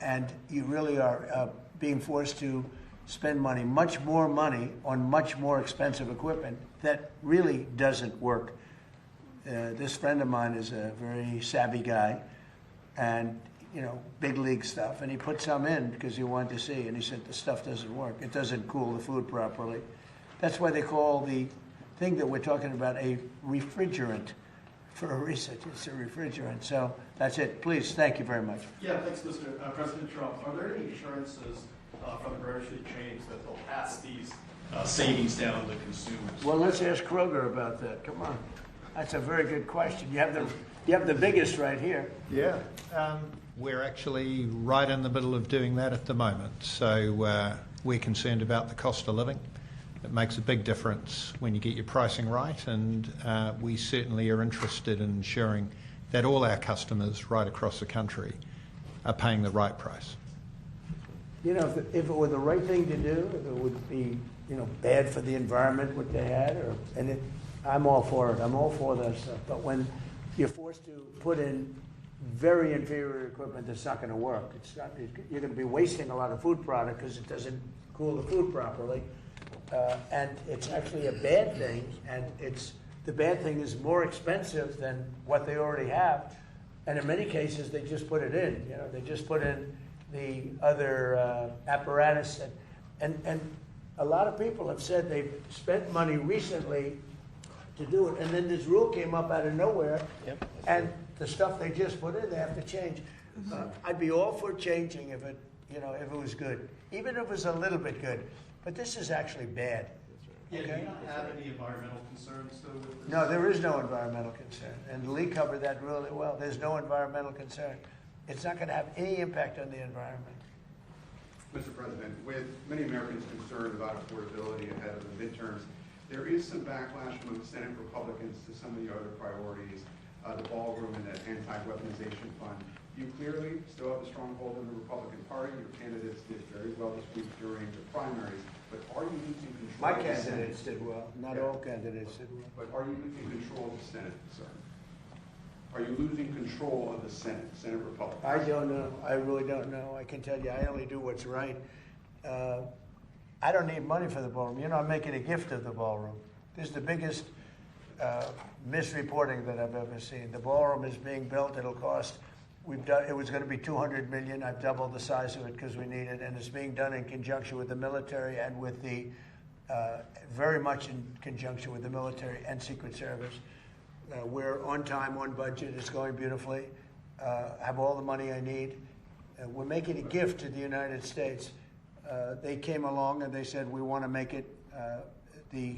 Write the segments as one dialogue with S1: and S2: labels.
S1: and you really are being forced to spend money, much more money, on much more expensive equipment that really doesn't work. This friend of mine is a very savvy guy, and big league stuff, and he put some in because he wanted to see, and he said the stuff doesn't work. It doesn't cool the food properly. That's why they call the thing that we're talking about a refrigerant. For a reason, it's a refrigerant. So that's it. Please, thank you very much.
S2: Yeah, thanks, Mr. President Trump. Are there any assurances from the grocery chains that they'll pass these savings down to consumers?
S1: Well, let's ask Kroger about that. Come on, that's a very good question. You have the biggest right here.
S3: Yeah, we're actually right in the middle of doing that at the moment. So we're concerned about the cost of living. It makes a big difference when you get your pricing right, and we certainly are interested in ensuring that all our customers right across the country are paying the right price.
S1: If it were the right thing to do, if it would be, bad for the environment what they had, I'm all for it. I'm all for that stuff. But when you're forced to put in very inferior equipment that's not going to work, you're going to be wasting a lot of food product because it doesn't cool the food properly. And it's actually a bad thing, and the bad thing is more expensive than what they already have, and in many cases they just put it in. They just put in the other apparatus, and a lot of people have said they've spent money recently to do it, and then this rule came up out of nowhere, and the stuff they just put in they have to change. I'd be all for changing if it was good, even if it was a little bit good. But this is actually bad.
S2: Yeah, do you not have any environmental concerns, though, with this?
S1: No, there is no environmental concern. And Lee covered that really well. There's no environmental concern. It's not going to have any impact on the environment.
S4: Mr. President, with many Americans concerned about affordability ahead of the midterms, there is some backlash among Senate Republicans to some of the other priorities, the ballroom and the anti-weaponization fund. You clearly still have a stronghold in the Republican Party. Your candidates did very well this week during the primaries. But are you losing control?
S1: My candidates did well. Not all candidates did well.
S4: But are you losing control of the Senate, sir? Are you losing control of the Senate Republicans?
S1: I don't know. I really don't know. I can tell you, I only do what's right. I don't need money for the ballroom. I'm making a gift of the ballroom. This is the biggest misreporting that I've ever seen. The ballroom is being built. It'll cost. It was going to be $200 million. I've doubled the size of it because we need it, and it's being done in conjunction with the military and with the very much in conjunction with the military and Secret Service. We're on time, on budget. It's going beautifully. Have all the money I need. We're making a gift to the United States. They came along and they said we want to make it the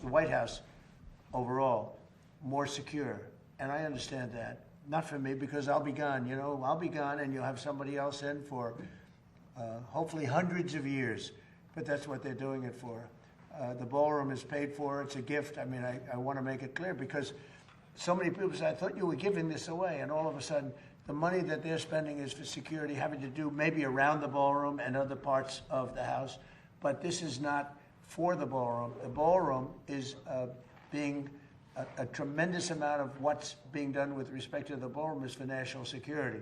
S1: White House overall more secure, and I understand that. Not for me, because I'll be gone. I'll be gone, and you'll have somebody else in for hopefully hundreds of years. But that's what they're doing it for. The ballroom is paid for. It's a gift. I mean, I want to make it clear because so many people say, I thought you were giving this away. And all of a sudden, the money that they're spending is for security, having to do maybe around the ballroom and other parts of the house. But this is not for the ballroom. The ballroom is being a tremendous amount of what's being done with respect to the ballroom is for national security,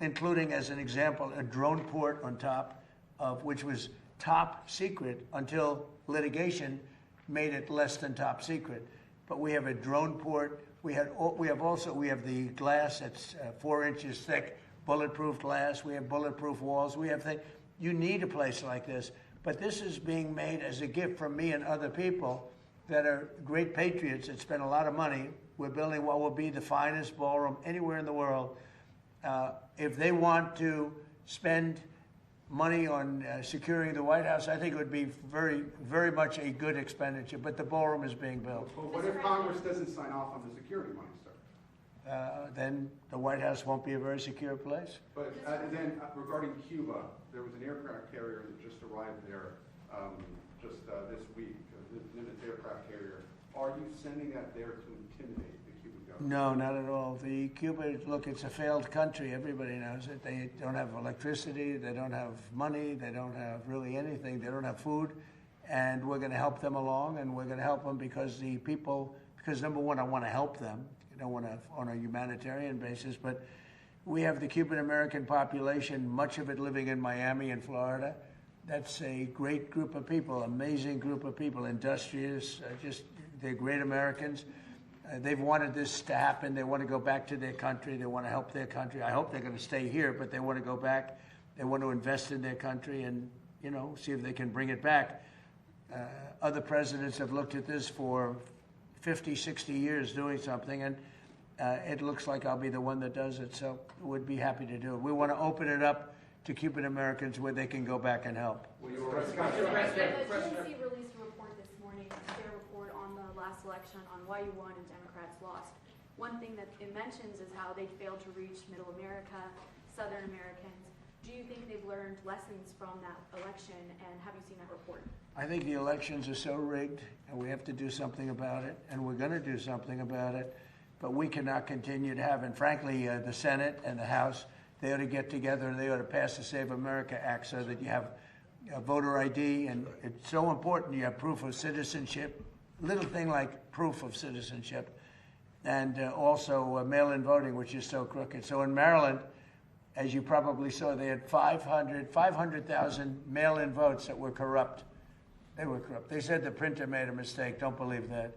S1: including, as an example, a drone port on top of which was top secret until litigation made it less than top secret. But we have a drone port. We have the glass that's 4 inches thick, bulletproof glass. We have bulletproof walls. We have things. You need a place like this. But this is being made as a gift from me and other people that are great patriots that spend a lot of money. We're building what will be the finest ballroom anywhere in the world. If they want to spend money on securing the White House, I think it would be very, very much a good expenditure. But the ballroom is being built.
S4: But what if Congress doesn't sign off on the security money, sir?
S1: Then the White House won't be a very secure place.
S4: But then regarding Cuba, there was an aircraft carrier that just arrived there this week, the Nimitz aircraft carrier. Are you sending that there to intimidate the Cuban government?
S1: No, not at all. The Cuba, look, it's a failed country. Everybody knows it. They don't have electricity. They don't have money. They don't have really anything. They don't have food. And we're going to help them along, and we're going to help them because number one, I want to help them. I don't want to on a humanitarian basis, but We have the Cuban-American population, much of it living in Miami and Florida. That's a great group of people, amazing group of people, industrious, they're great Americans. They've wanted this to happen. They want to go back to their country. They want to help their country. I hope they're going to stay here, but they want to go back. They want to invest in their country and, see if they can bring it back. Other presidents have looked at this for 50, 60 years doing something, and it looks like I'll be the one that does it, so we'd be happy to do it. We want to open it up to Cuban Americans where they can go back and help.
S5: The DNC released a report this morning, their report on the last election on why you won and Democrats lost. One thing that it mentions is how they failed to reach Middle America, Southern Americans. Do you think they've learned lessons from that election, and have you seen that report?
S1: I think the elections are so rigged, and we have to do something about it, and we're going to do something about it, but we cannot continue to have, and frankly, the Senate and the House, they ought to get together and they ought to pass the Save America Act so that you have voter ID, and it's so important you have proof of citizenship, little thing like proof of citizenship, and also mail-in voting, which is so crooked. So in Maryland, as you probably saw, they had 500,000 mail-in votes that were corrupt. They were corrupt. They said the printer made a mistake. Don't believe that.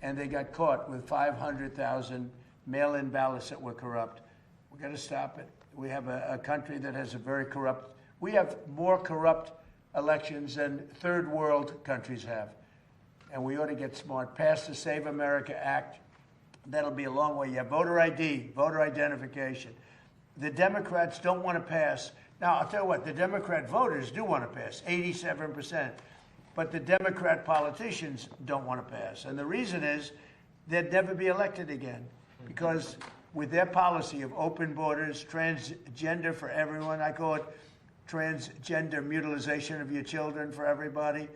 S1: And they got caught with 500,000 mail-in ballots that were corrupt. We've got to stop it. We have a country that has a very corrupt, we have more corrupt elections than third world countries have. And we ought to get smart. Pass the Save America Act. That'll be a long way. You have voter ID, voter identification. The Democrats don't want to pass. Now, I'll tell you what, the Democrat voters do want to pass, 87%. But the Democrat politicians don't want to pass. And the reason is they'd never be elected again. Because with their policy of open borders, transgender for everyone, I call it transgender mutilization of your children for everybody,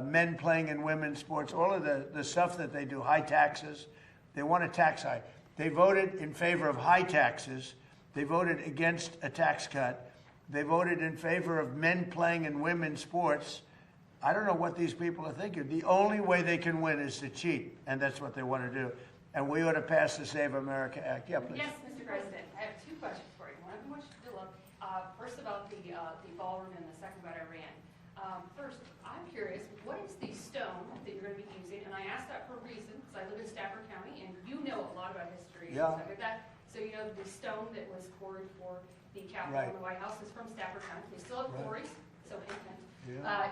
S1: men playing in women's sports, all of the stuff that they do, high taxes. They want a tax hike. They voted in favor of high taxes. They voted against a tax cut. They voted in favor of men playing in women's sports. I don't know what these people are thinking. The only way they can win is to cheat, and that's what they want to do. And we ought to pass the Save America Act. Yeah, please.
S6: Yes, Mr. President. I have two questions for you. One of them, which you love. First about the ballroom, and the second about Iran. First, I'm curious, what is the stone that you're going to be using? And I asked that for a reason, because I live in Stafford County, and you know a lot about history and stuff like that. So you know the stone that was quarried for the Capitol and the White House is from Stafford County. They still have quarries, so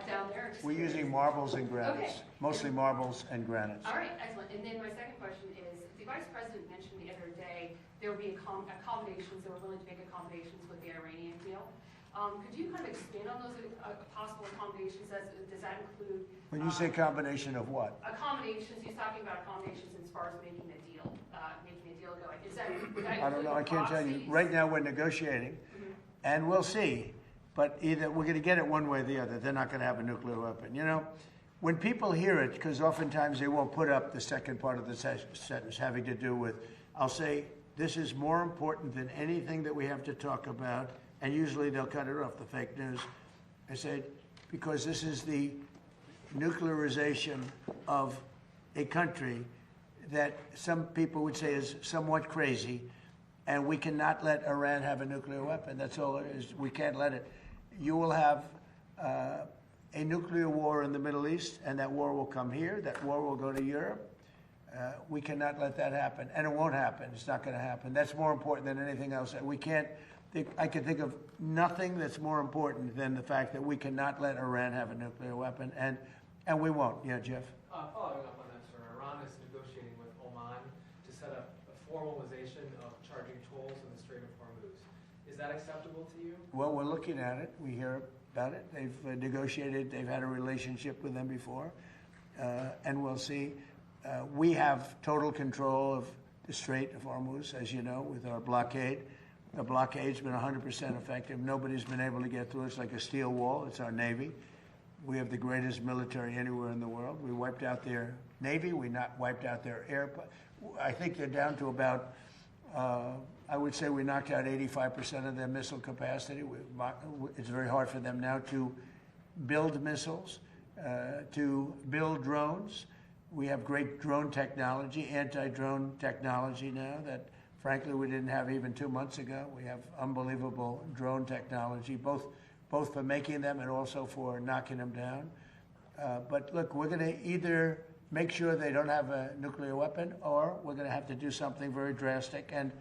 S6: down there.
S1: We're using marbles and granites, mostly marbles and granites.
S6: All right, excellent. And then my second question is, the Vice President mentioned the other day there will be accommodations, they were willing to make accommodations with the Iranian deal. Could you kind of expand on those possible accommodations? Does that include...
S1: When you say combination of what?
S6: Accommodations, he's talking about accommodations as far as making a deal going. Is that...
S1: I don't know, I can't tell you. Right now we're negotiating, and we'll see. But either we're going to get it one way or the other. They're not going to have a nuclear weapon. You know, when people hear it, because oftentimes they won't put up the second part of the sentence having to do with, I'll say, this is more important than anything that we have to talk about, and usually they'll cut it off, the fake news. I said, because this is the nuclearization of a country that some people would say is somewhat crazy, and we cannot let Iran have a nuclear weapon. That's all it is. We can't let it. You will have a nuclear war in the Middle East, and that war will come here. That war will go to Europe. We cannot let that happen, and it won't happen. It's not going to happen. That's more important than anything else. We can't. I can think of nothing that's more important than the fact that we cannot let Iran have a nuclear weapon, and we won't. Yeah, Jeff.
S7: Following up on that, sir, Iran is negotiating with Oman to set up a formalization of charging tolls in the Strait of Hormuz. Is that acceptable to you?
S1: Well, we're looking at it. We hear about it. They've negotiated. They've had a relationship with them before, and we'll see. We have total control of the Strait of Hormuz, as you know, with our blockade. The blockade's been 100% effective. Nobody's been able to get through. It's like a steel wall. It's our Navy. We have the greatest military anywhere in the world. We wiped out their Navy. We not wiped out their air. I think they're down to about, I would say we knocked out 85% of their missile capacity. It's very hard for them now to build missiles, to build drones. We have great drone technology, anti-drone technology now that frankly, we didn't have even 2 months ago. We have unbelievable drone technology, both for making them and also for knocking them down. But look, we're going to either make sure they don't have a nuclear weapon, or we're going to have to do something very drastic. And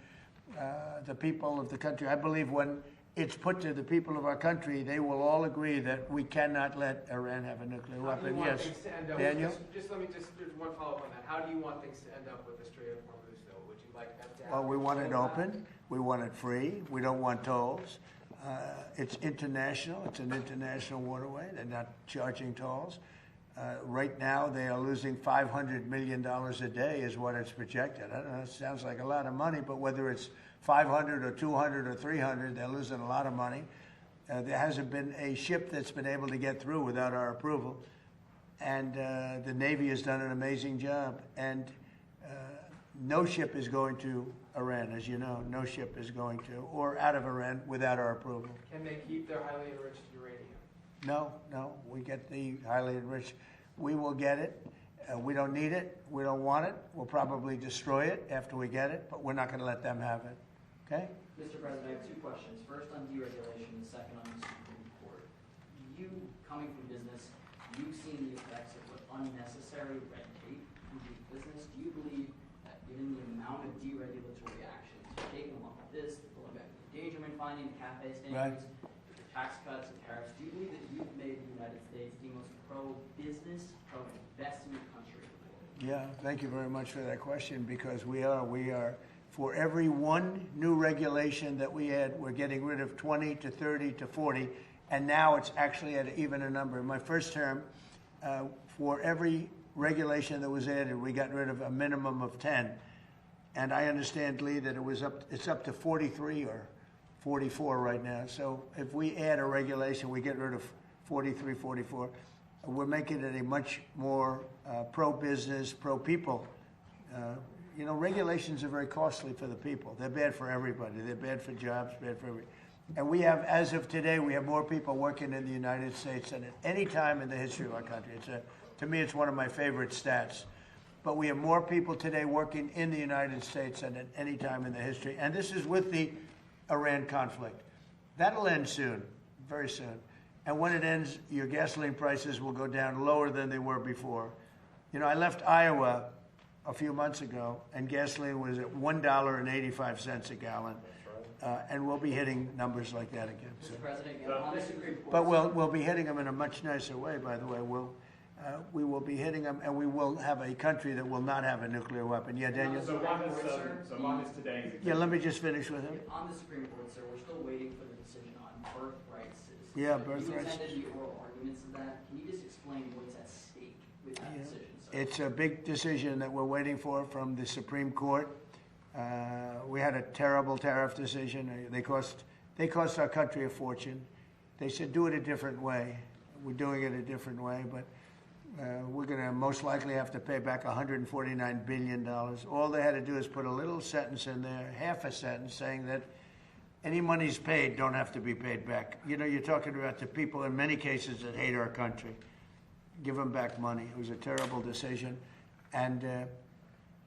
S1: the people of the country, I believe when it's put to the people of our country, they will all agree that we cannot let Iran have a nuclear weapon. Yes, Daniel?
S7: Just let me just, there's one follow-up on that. How do you want things to end up with the Strait of Hormuz, though? Would you like them to have...
S1: Well, we want it open. We want it free. We don't want tolls. It's international. It's an international waterway. They're not charging tolls. Right now, they are losing $500 million a day is what it's projected. I don't know, it sounds like a lot of money, but whether it's 500 or 200 or 300, they're losing a lot of money. There hasn't been a ship that's been able to get through without our approval. And the Navy has done an amazing job. And no ship is going to Iran, as you know. No ship is going to, or out of Iran without our approval.
S7: Can they keep their highly enriched uranium?
S1: No, we get the highly enriched. We will get it. We don't need it. We don't want it. We'll probably destroy it after we get it, but we're not going to let them have it. Okay?
S8: Mr. President, I have two questions. First on deregulation, the second on the Supreme Court. You, coming from business, you've seen the effects of what unnecessary red tape can do to business. Do you believe that given the amount of deregulatory actions taken along with this, the going back to the endangerment finding, the CAFE standards, the tax cuts and tariffs, do you believe that you've made the United States the most pro-business, pro-investment country in the world?
S1: Yeah, thank you very much for that question, because we are. For every one new regulation that we add, we're getting rid of 20 to 30 to 40, and now it's actually at even a number. In my first term, for every regulation that was added, we got rid of a minimum of 10. And I understand, Lee, that it's up to 43 or 44 right now. So if we add a regulation, we get rid of 43, 44. We're making it a much more pro-business, pro-people. You know, regulations are very costly for the people. They're bad for everybody. They're bad for jobs, bad for everybody. And we have, as of today, we have more people working in the United States than at any time in the history of our country. To me, it's one of my favorite stats. But we have more people today working in the United States than at any time in the history. And this is with the Iran conflict. That'll end soon, very soon. And when it ends, your gasoline prices will go down lower than they were before. You know, I left Iowa a few months ago, and gasoline was at $1.85 a gallon. And we'll be hitting numbers like that again.
S8: Mr. President, on the Supreme Court...
S1: But we'll be hitting them in a much nicer way, by the way. We will be hitting them, and we will have a country that will not have a nuclear weapon. Yeah, Daniel?
S2: So one is today.
S1: Yeah, let me just finish with him.
S8: On the Supreme Court, sir, we're still waiting for the decision on birthright citizenship.
S1: Yeah, birthright.
S8: You attended the oral arguments of that. Can you just explain what's at stake with that decision, sir?
S1: It's a big decision that we're waiting for from the Supreme Court. We had a terrible tariff decision. They cost our country a fortune. They said do it a different way. We're doing it a different way, but we're going to most likely have to pay back $149 billion. All they had to do is put a little sentence in there, half a sentence, saying that any monies paid don't have to be paid back. You know, you're talking about the people in many cases that hate our country. Give them back money. It was a terrible decision. And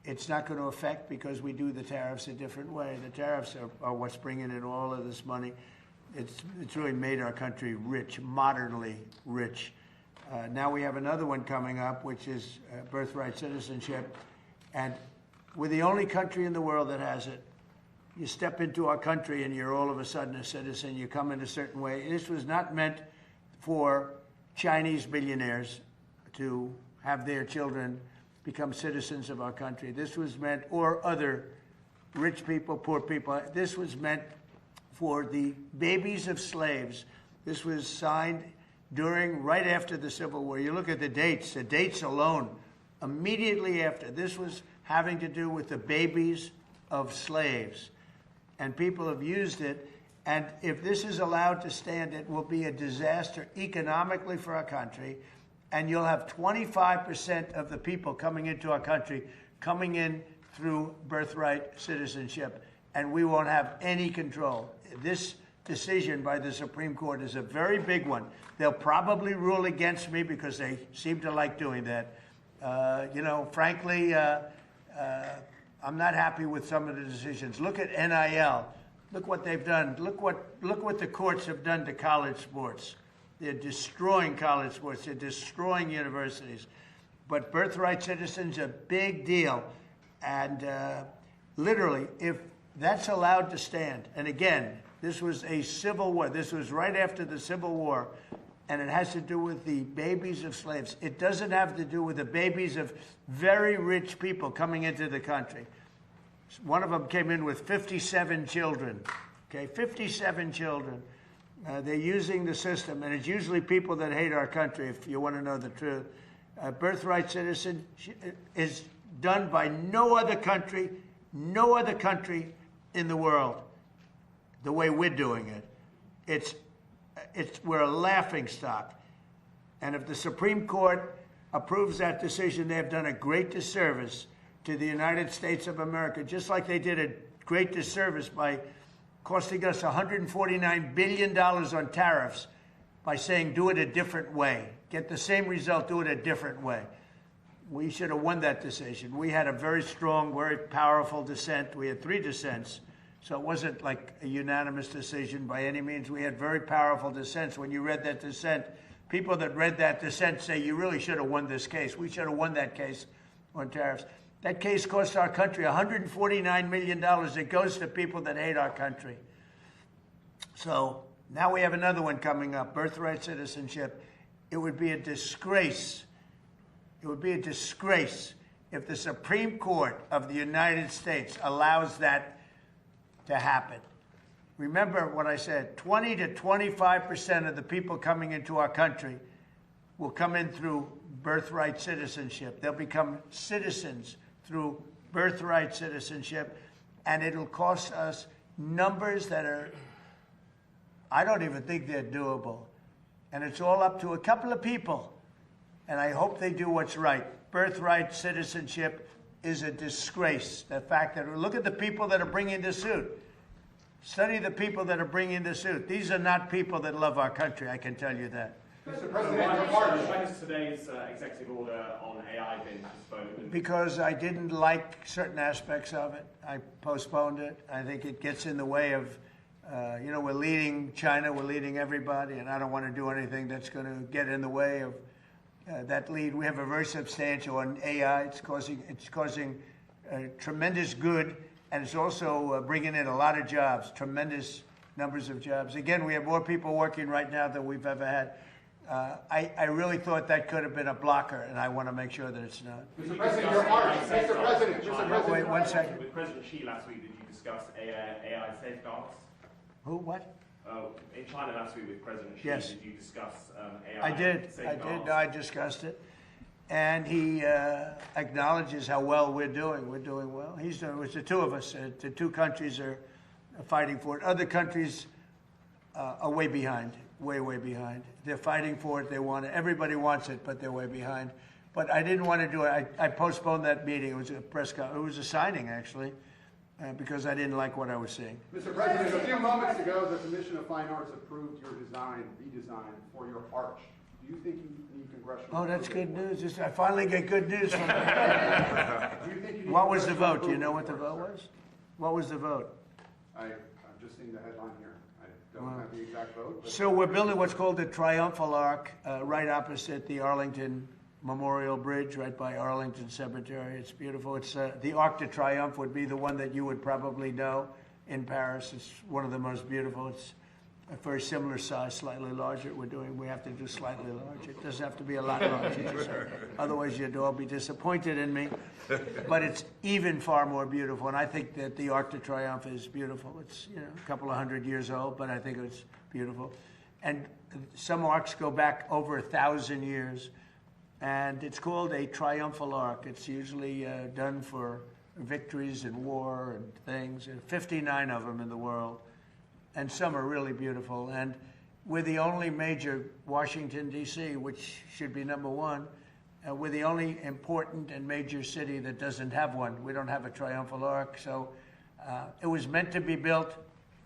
S1: it's not going to affect because we do the tariffs a different way. The tariffs are what's bringing in all of this money. It's really made our country rich, modernly rich. Now we have another one coming up, which is birthright citizenship. And we're the only country in the world that has it. You step into our country and you're all of a sudden a citizen. You come in a certain way. This was not meant for Chinese billionaires to have their children become citizens of our country. This was meant, or other rich people, poor people. This was meant for the babies of slaves. This was signed right after the Civil War. You look at the dates alone, immediately after. This was having to do with the babies of slaves. And people have used it. And if this is allowed to stand, it will be a disaster economically for our country. And you'll have 25% of the people coming into our country coming in through birthright citizenship. And we won't have any control. This decision by the Supreme Court is a very big one. They'll probably rule against me because they seem to like doing that. You know, frankly, I'm not happy with some of the decisions. Look at NIL. Look what they've done. Look what the courts have done to college sports. They're destroying college sports. They're destroying universities. But birthright citizens, a big deal. And literally, if that's allowed to stand, and again, this was a civil war. This was right after the Civil War, and it has to do with the babies of slaves. It doesn't have to do with the babies of very rich people coming into the country. One of them came in with 57 children, okay, 57 children. They're using the system, and it's usually people that hate our country, if you want to know the truth. Birthright citizen is done by no other country in the world the way we're doing it. We're a laughingstock. And if the Supreme Court approves that decision, they have done a great disservice to the United States of America, just like they did a great disservice by costing us $149 billion on tariffs by saying do it a different way. Get the same result, do it a different way. We should have won that decision. We had a very strong, very powerful dissent. We had 3 dissents. So it wasn't like a unanimous decision by any means. We had very powerful dissents. When you read that dissent, people that read that dissent say you really should have won this case. We should have won that case on tariffs. That case cost our country $149 million. It goes to people that hate our country. So now we have another one coming up, birthright citizenship. It would be a disgrace. It would be a disgrace if the Supreme Court of the United States allows that to happen. Remember what I said, 20 to 25% of the people coming into our country will come in through birthright citizenship. They'll become citizens through birthright citizenship, and it'll cost us numbers that are, I don't even think they're doable. And it's all up to a couple of people, and I hope they do what's right. Birthright citizenship is a disgrace. The fact that, look at the people that are bringing the suit. Study the people that are bringing the suit. These are not people that love our country, I can tell you that.
S9: Mr. President, why has today's executive order on AI been postponed?
S1: Because I didn't like certain aspects of it. I postponed it. I think it gets in the way of, we're leading China, we're leading everybody, and I don't want to do anything that's going to get in the way of that lead. We have a very substantial on AI. It's causing tremendous good, and it's also bringing in a lot of jobs, tremendous numbers of jobs. Again, we have more people working right now than we've ever had. I really thought that could have been a blocker, and I want to make sure that it's not.
S4: Mr. President, your heart. Mr. President.
S1: Wait 1 second.
S9: With President Xi last week, did you discuss AI safeguards?
S1: Who? What?
S9: In China last week with President Xi,
S1: yes.
S9: Did you discuss AI
S1: I did.
S9: safeguards?
S1: No, I discussed it. And he acknowledges how well we're doing. We're doing well. He's doing. It's the two of us. The 2 countries are fighting for it. Other countries are way behind. Way behind. They're fighting for it. They want it. Everybody wants it, but they're way behind. But I didn't want to do it. I postponed that meeting. It was a press conference. It was a signing, actually, because I didn't like what I was seeing.
S4: Mr. President, a few moments ago, the Commission of Fine Arts approved your redesign for your arch. Do you think you need congressional?
S1: Oh, that's good news. I finally get good news from you.
S4: Do you think you need
S1: What was the
S4: congressional
S1: vote? Do you know what the
S4: approval
S1: vote
S4: for it,
S1: was? What was the vote?
S4: I'm just seeing the headline here. I don't have the exact vote. But
S1: So we're building what's called the Triumphal Arch right opposite the Arlington Memorial Bridge, right by Arlington Cemetery. It's beautiful. It's the Arc de Triomphe would be the one that you would probably know in Paris. It's one of the most beautiful. It's a very similar size, slightly larger. We have to do slightly larger. It doesn't have to be a lot larger. Otherwise, you'd all be disappointed in me. But it's even far more beautiful. And I think that the Arc de Triomphe is beautiful. It's a couple of 100 years old, but I think it's beautiful. And some arcs go back over 1,000 years. And it's called a triumphal arch. It's usually done for victories in war and things. There are 59 of them in the world. And some are really beautiful. And we're the only major, Washington, D.C., which should be number 1. We're the only important and major city that doesn't have one. We don't have a triumphal arch. So it was meant to be built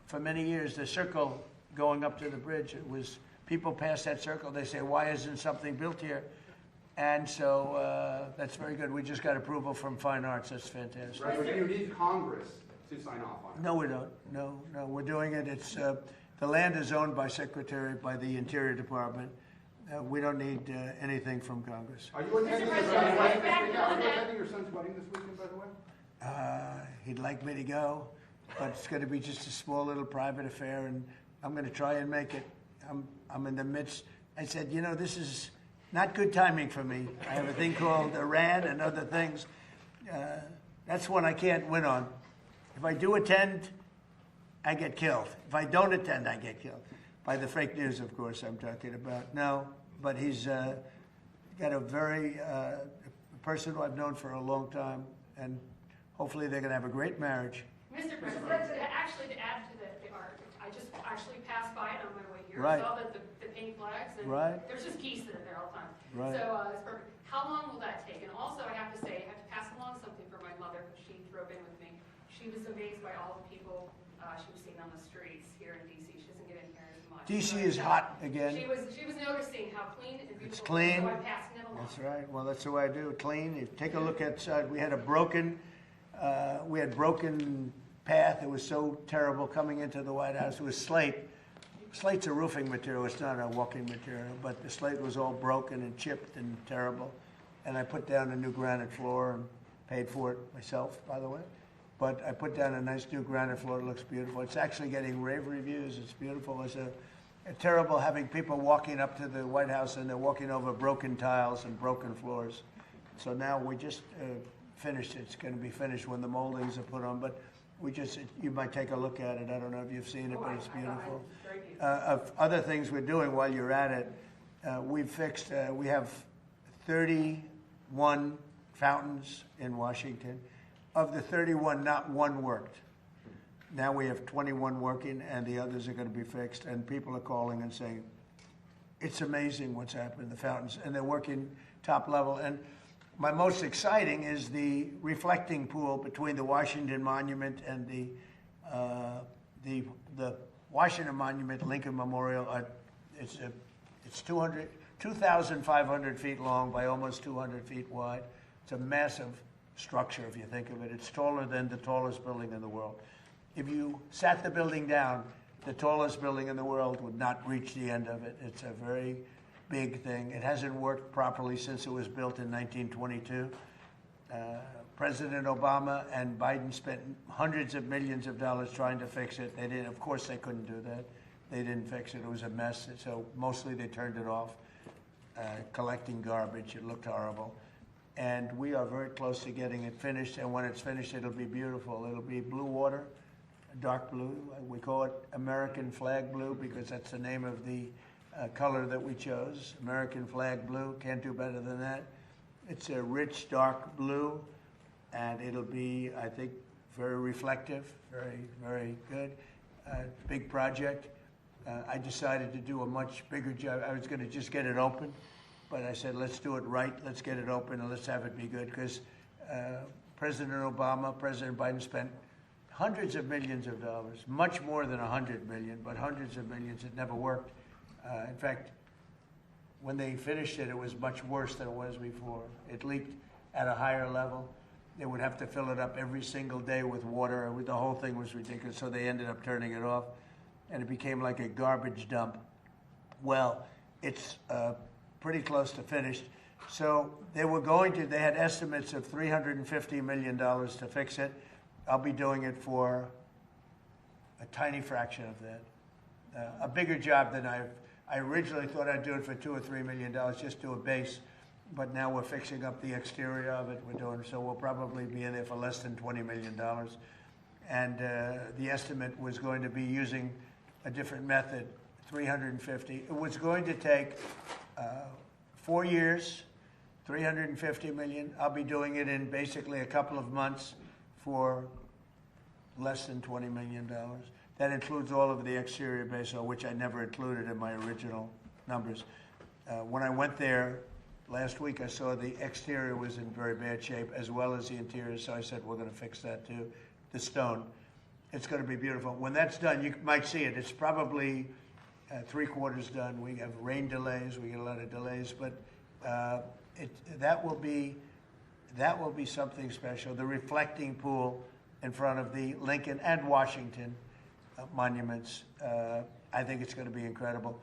S1: for many years. The circle going up to the bridge, people pass that circle. They say, why isn't something built here? And so that's very good. We just got approval from Fine Arts. That's fantastic.
S4: Right, but you need Congress to sign off on it.
S1: No, we don't. No, we're doing it. It's the land is owned by the Interior Department. We don't need anything from Congress.
S4: Are you attending your son's wedding this weekend? Are you attending your son's wedding this weekend, by the way?
S1: He'd like me to go, but it's going to be just a small little private affair, and I'm going to try and make it. I'm in the midst. I said, you know, this is not good timing for me. I have a thing called Iran and other things. That's one I can't win on. If I do attend, I get killed. If I don't attend, I get killed. By the fake news, of course, I'm talking about. No, but he's got a very person who I've known for a long time, and hopefully they're going to have a great marriage.
S6: Mr. President, actually to add to the art, I just actually passed by it on my way here.
S1: Right.
S6: I saw the paint flags, and there's just geese that are there all the time.
S1: Right.
S6: So it's perfect. How long will that take? And also, I have to say, I have to pass along something for my mother, because she drove in with me. She was amazed by all the people she was seeing on the streets here in D.C. She doesn't get in here as much.
S1: D.C. is hot again.
S6: She was noticing how clean and beautiful
S1: It's clean.
S6: So I'm passing it along.
S1: That's right. Well, that's the way I do it. Clean. You take a look outside. We had broken path. It was so terrible coming into the White House. It was slate. Slate's a roofing material. It's not a walking material. But the slate was all broken and chipped and terrible. And I put down a new granite floor and paid for it myself, by the way. But I put down a nice new granite floor. It looks beautiful. It's actually getting rave reviews. It's beautiful. It's terrible having people walking up to the White House and they're walking over broken tiles and broken floors. So now we just finished. It's going to be finished when the moldings are put on. But you might take a look at it. I don't know if you've seen it, but it's beautiful. Of other things we're doing while you're at it, we have 31 fountains in Washington. Of the 31, not one worked. Now we have 21 working, and the others are going to be fixed. And people are calling and saying, it's amazing what's happened, the fountains. And they're working top level. And my most exciting is the reflecting pool between the Washington Monument and the Washington Monument, Lincoln Memorial. It's 2,500 feet long by almost 200 feet wide. It's a massive structure, if you think of it. It's taller than the tallest building in the world. If you sat the building down, the tallest building in the world would not reach the end of it. It's a very big thing. It hasn't worked properly since it was built in 1922. President Obama and Biden spent hundreds of millions of dollars trying to fix it. They didn't. Of course, they couldn't do that. They didn't fix it. It was a mess. So mostly they turned it off, collecting garbage. It looked horrible. And we are very close to getting it finished. And when it's finished, it'll be beautiful. It'll be blue water, dark blue. We call it American flag blue because that's the name of the color that we chose. American flag blue. Can't do better than that. It's a rich, dark blue. And it'll be, I think, very reflective, very, very good. Big project. I decided to do a much bigger job. I was going to just get it open. But I said, let's do it right. Let's get it open and let's have it be good. Because President Obama, President Biden spent hundreds of millions of dollars, much more than 100 million, but hundreds of millions. It never worked. In fact, when they finished it, it was much worse than it was before. It leaked at a higher level. They would have to fill it up every single day with water. The whole thing was ridiculous. So they ended up turning it off. And it became like a garbage dump. Well, it's pretty close to finished. So they had estimates of $350 million to fix it. I'll be doing it for a tiny fraction of that. A bigger job than I originally thought I'd do it for $2 or $3 million, just do a base. But now we're fixing up the exterior of it. So we'll probably be in there for less than $20 million. And the estimate was going to be using a different method, 350. It was going to take 4 years, 350 million. I'll be doing it in basically a couple of months for less than $20 million. That includes all of the exterior base, which I never included in my original numbers. When I went there last week, I saw the exterior was in very bad shape, as well as the interior, so I said, we're going to fix that too. The stone. It's going to be beautiful. When that's done, you might see it. It's probably 3/4 done. We have rain delays. We get a lot of delays, but that will be something special. The reflecting pool in front of the Lincoln and Washington monuments. I think it's going to be incredible.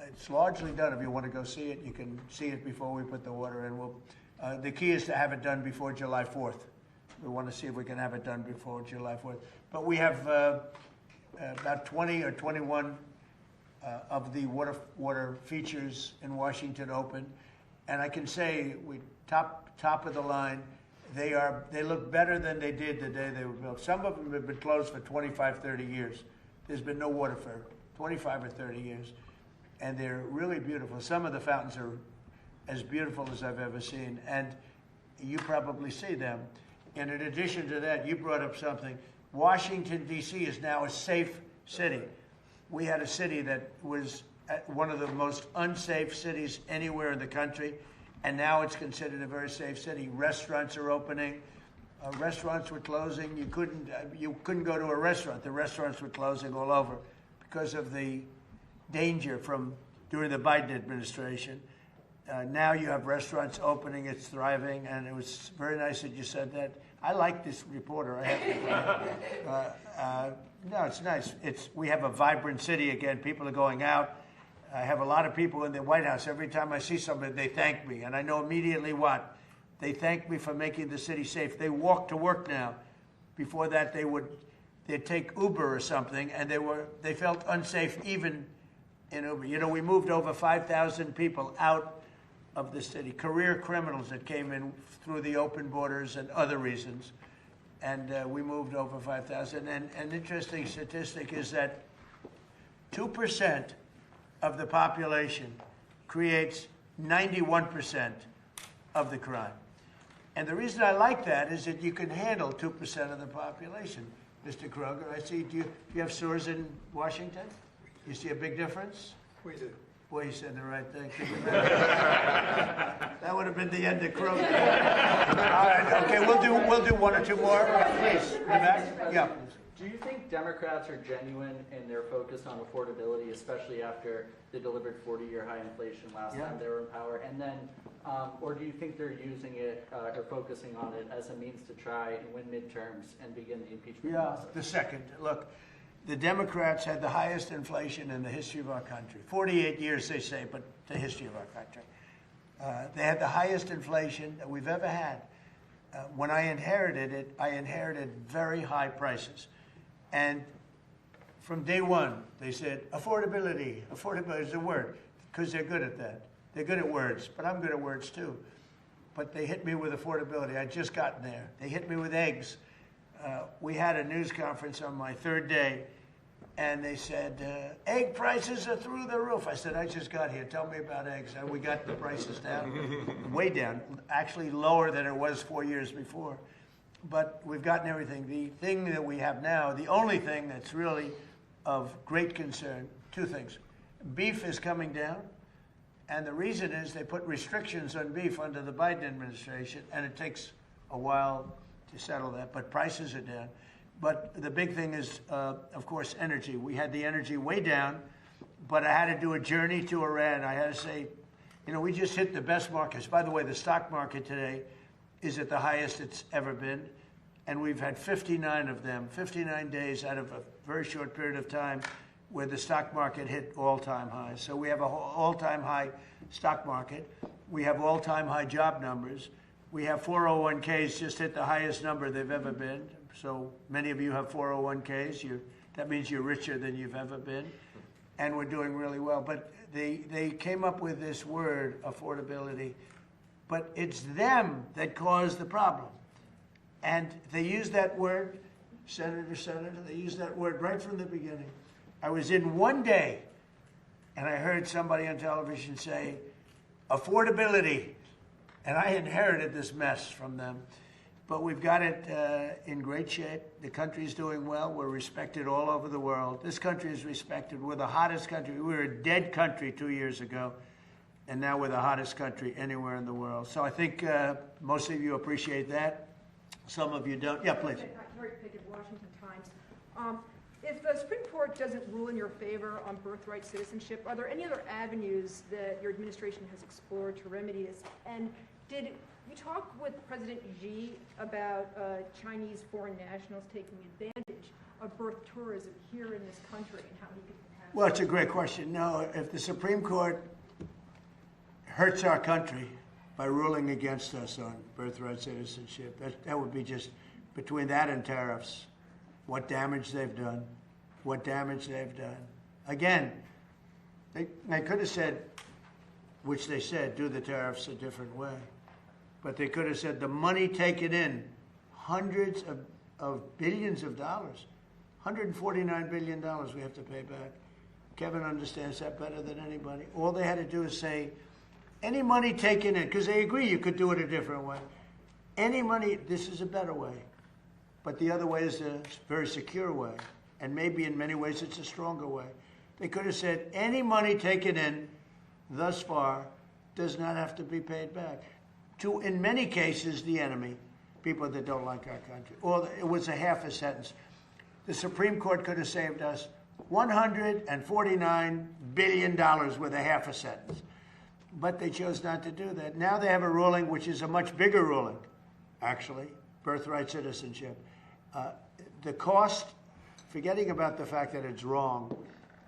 S1: It's largely done. If you want to go see it, you can see it before we put the water in. The key is to have it done before July 4th. We want to see if we can have it done before July 4th. But we have about 20 or 21 of the water features in Washington open. And I can say we top of the line. They look better than they did the day they were built. Some of them have been closed for 25, 30 years. There's been no water for 25 or 30 years. And they're really beautiful. Some of the fountains are as beautiful as I've ever seen. And you probably see them. And in addition to that, you brought up something. Washington, D.C. is now a safe city. We had a city that was one of the most unsafe cities anywhere in the country. And now it's considered a very safe city. Restaurants are opening. Restaurants were closing. You couldn't go to a restaurant. The restaurants were closing all over because of the danger from during the Biden administration. Now you have restaurants opening. It's thriving, and it was very nice that you said that. I like this reporter. No, it's nice. We have a vibrant city again. People are going out. I have a lot of people in the White House. Every time I see somebody, they thank me. And I know immediately what. They thank me for making the city safe. They walk to work now. Before that, they'd take Uber or something, and they felt unsafe even in Uber. You know, we moved over 5,000 people out of the city. Career criminals that came in through the open borders and other reasons. And we moved over 5,000. And an interesting statistic is that 2% of the population creates 91% of the crime. And the reason I like that is that you can handle 2% of the population. Mr. Kroger, I see, do you have stores in Washington? You see a big difference?
S10: We do.
S1: Boy, you said the right thing. That would have been the end of Kroger. All right, okay, we'll do one or two more. Please, in the back. Yeah, please.
S8: Do you think Democrats are genuine in their focus on affordability, especially after they delivered 40-year high inflation last time they were in power? And then, or do you think they're using it or focusing on it as a means to try and win midterms and begin the impeachment process?
S1: The second. Look, the Democrats had the highest inflation in the history of our country. 48 years, they say, but the history of our country. They had the highest inflation that we've ever had. When I inherited it, I inherited very high prices. And from day one, they said, affordability. Affordability is a word, because they're good at that. They're good at words, but I'm good at words too. But they hit me with affordability. I'd just gotten there. They hit me with eggs. We had a news conference on my third day, and they said, egg prices are through the roof. I said, I just got here. Tell me about eggs. And we got the prices down, way down, actually lower than it was 4 years before. But we've gotten everything. The thing that we have now, the only thing that's really of great concern, two things. Beef is coming down, and the reason is they put restrictions on beef under the Biden administration, and it takes a while to settle that, but prices are down. But the big thing is, of course, energy. We had the energy way down, but I had to do a journey to Iran. I had to say, you know, we just hit the best markets. By the way, the stock market today is at the highest it's ever been, and we've had 59 of them, 59 days out of a very short period of time where the stock market hit all-time highs. So we have an all-time high stock market. We have all-time high job numbers. We have 401ks just hit the highest number they've ever been. So many of you have 401ks. That means you're richer than you've ever been. And we're doing really well. But they came up with this word, affordability. But it's them that caused the problem. And they used that word, Senator, they used that word right from the beginning. I was in one day, and I heard somebody on television say, affordability. And I inherited this mess from them. But we've got it in great shape. The country's doing well. We're respected all over the world. This country is respected. We're the hottest country. We were a dead country 2 years ago. And now we're the hottest country anywhere in the world. So I think most of you appreciate that. Some of you don't. Yeah, please.
S11: Harry Pickett, Washington Times.
S10: If the Supreme Court doesn't rule in your favor on birthright citizenship, are there any other avenues that your administration has explored to remedy this? And did you talk with President Xi about Chinese foreign nationals taking advantage of birth tourism here in this country and how we could have...
S1: Well, it's a great question. No, if the Supreme Court hurts our country by ruling against us on birthright citizenship, that would be just between that and tariffs. What damage they've done, what damage they've done. Again, they could have said, which they said, do the tariffs a different way. But they could have said the money taken in, hundreds of billions of dollars, $149 billion we have to pay back. Kevin understands that better than anybody. All they had to do is say, any money taken in, because they agree you could do it a different way. Any money, this is a better way. But the other way is a very secure way. And maybe in many ways it's a stronger way. They could have said, any money taken in thus far does not have to be paid back. To, in many cases, the enemy, people that don't like our country. Or it was a half a sentence. The Supreme Court could have saved us $149 billion with a half a sentence. But they chose not to do that. Now they have a ruling which is a much bigger ruling, actually, birthright citizenship. The cost, forgetting about the fact that it's wrong,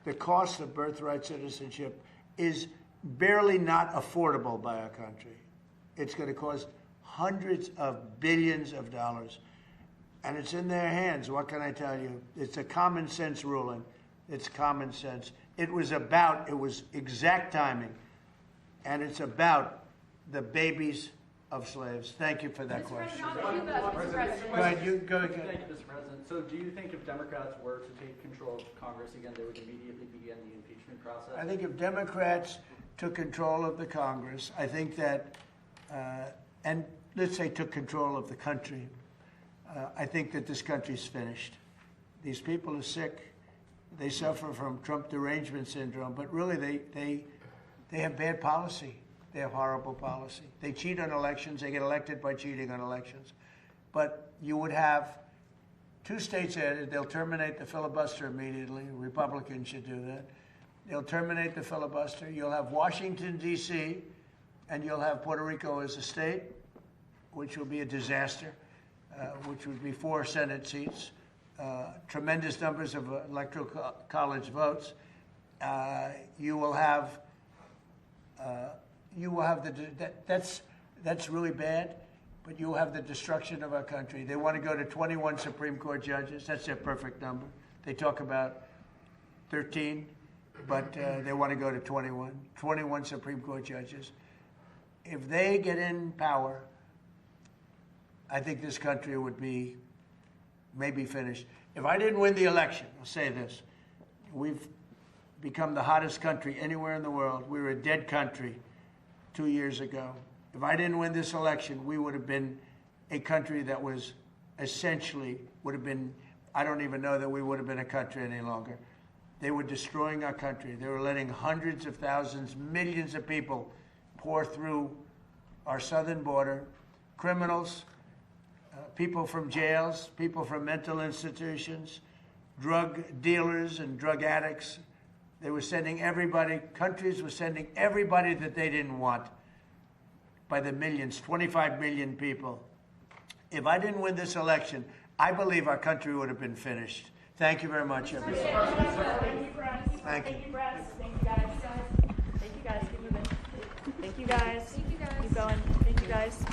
S1: the cost of birthright citizenship is barely not affordable by our country. It's going to cost hundreds of billions of dollars. And it's in their hands. What can I tell you? It's a common sense ruling. It's common sense. It was exact timing. And it's about the babies of slaves. Thank you for that question. Right, you go again.
S8: Thank you, Mr. President. So do you think if Democrats were to take control of Congress again, they would immediately begin the impeachment process?
S1: I think if Democrats took control of the Congress, I think that, and let's say took control of the country, I think that this country's finished. These people are sick. They suffer from Trump derangement syndrome, but really they have bad policy. They have horrible policy. They cheat on elections. They get elected by cheating on elections. But you would have 2 states added. They'll terminate the filibuster immediately. Republicans should do that. They'll terminate the filibuster. You'll have Washington, D.C., and you'll have Puerto Rico as a state, which will be a disaster, which would be 4 Senate seats, tremendous numbers of electoral college votes. You will have that's really bad, but you will have the destruction of our country. They want to go to 21 Supreme Court judges. That's their perfect number. They talk about 13, but they want to go to 21 Supreme Court judges. If they get in power, I think this country would be maybe finished. If I didn't win the election, I'll say this, we've become the hottest country anywhere in the world. We were a dead country 2 years ago. If I didn't win this election, we would have been a country that was essentially, I don't even know that we would have been a country any longer. They were destroying our country. They were letting hundreds of thousands, millions of people pour through our southern border, criminals, people from jails, people from mental institutions, drug dealers and drug addicts. They were sending everybody, countries were sending everybody that they didn't want by the millions, 25 million people. If I didn't win this election, I believe our country would have been finished. Thank you very much, everybody.
S10: Thank you, Press.
S1: Thank you.
S10: Thank you, Press. Thank you, guys. Thank you, guys. Keep moving. Thank you, guys.
S5: Thank you, guys.
S10: Keep going. Thank you, guys.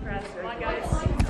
S10: Press. Come on, guys.